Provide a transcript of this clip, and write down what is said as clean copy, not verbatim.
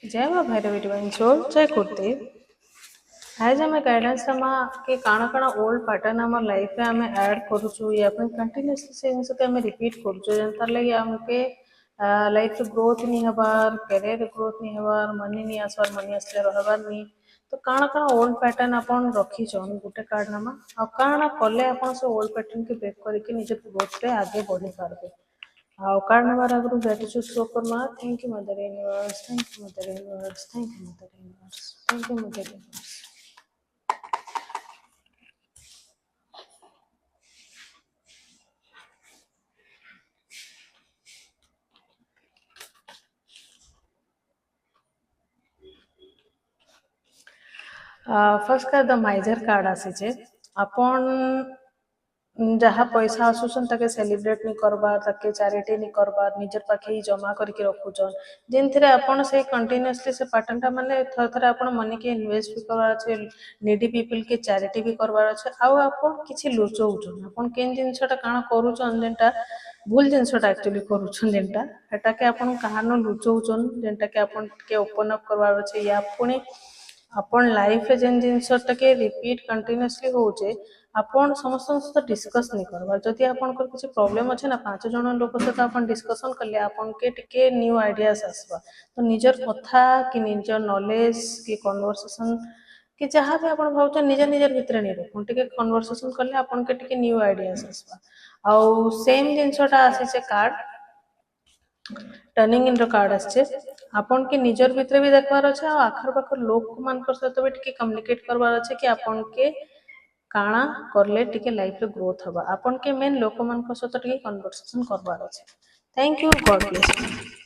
जय माँ Bhairavi divine soul जय कुलदेव। आज आम गाइडेंस के काण काण ओल्ड पैटर्न आम लाइफ में आम ऐड करूँ या कंटिन्यूअसली से जिन को आम रिपीट कर लगे आमके लाइफ ग्रोथ नहीं हबार कैरियर ग्रोथ नहीं हबार मनी नहीं आसबार मनी आसले रहबार नहीं तो काण काण ओल्ड पैटर्न आपन रखीछन गोटे कार्ड नामा आ काण कले आपन से ओल्ड पैटर्न के ब्रेक करके निज ग्रोथ रे आगे बढ़ी पारबे। कार्ड नंबर आगु gratitude show Karma. Thank you mother universe, thank you mother universe, thank you mother universe, thank you mother universe. First card the माइजर card आसी आपन जहाँ पैसा आसुचन ताके सेलिब्रेट नहीं करबार ताके चैरिटी नहीं करबार निजर पाखे ही जमा करके रखुचन जिन थरे आपन से कंटिन्यूअसली से पैटर्न टा माने थर थरे आपन मनी के इन्वेस्ट भी करबार अछि नीडी पीपल के चैरिटी भी करबार अछि आ आपन किछि लुचौचन आपन केन जिंसटा काना करूचन जेंटा भूल जिनसटा एक्चुअली करूचन जेंटा हेटा के आपन कहानो लुचौचन जेंटा के आपन के ओपन अप करबार अछि या पुणी अपन लाइफ जेन जिनसटा के रिपीट कंटिन्यूअसली होचे आपन समस्त सहित डिस्कस नहीं करबा जदि आपन को किसी प्रॉब्लम अच्छे ना 5 जन लोक सहित आपन डिस्कशन करले आपन के टिके न्यू आइडियाज आसबा तो निजर कथा कि निजर नॉलेज कि कन्वर्सेशन कि जहाँ भी आपन भावछ निजर निजर भितर नहीं रखुन टिके कन्वर्सेशन करले आपन के टिके न्यू आइडियाज आसबा आउ सेम जिनसटा आसी से card turning in row card आछे आपन के निजर भितर भी देखबार अछि आ आखर पाखर लोक मानकर सहित भी टिके कम्युनिकेट करबार अछि कि आपन के काणा करले टिके लाइफ रे ग्रोथ हबा आपन के मेन लोक मान सहित टिके कन्वर्सेशन करबार अछि। Thank you, God bless you.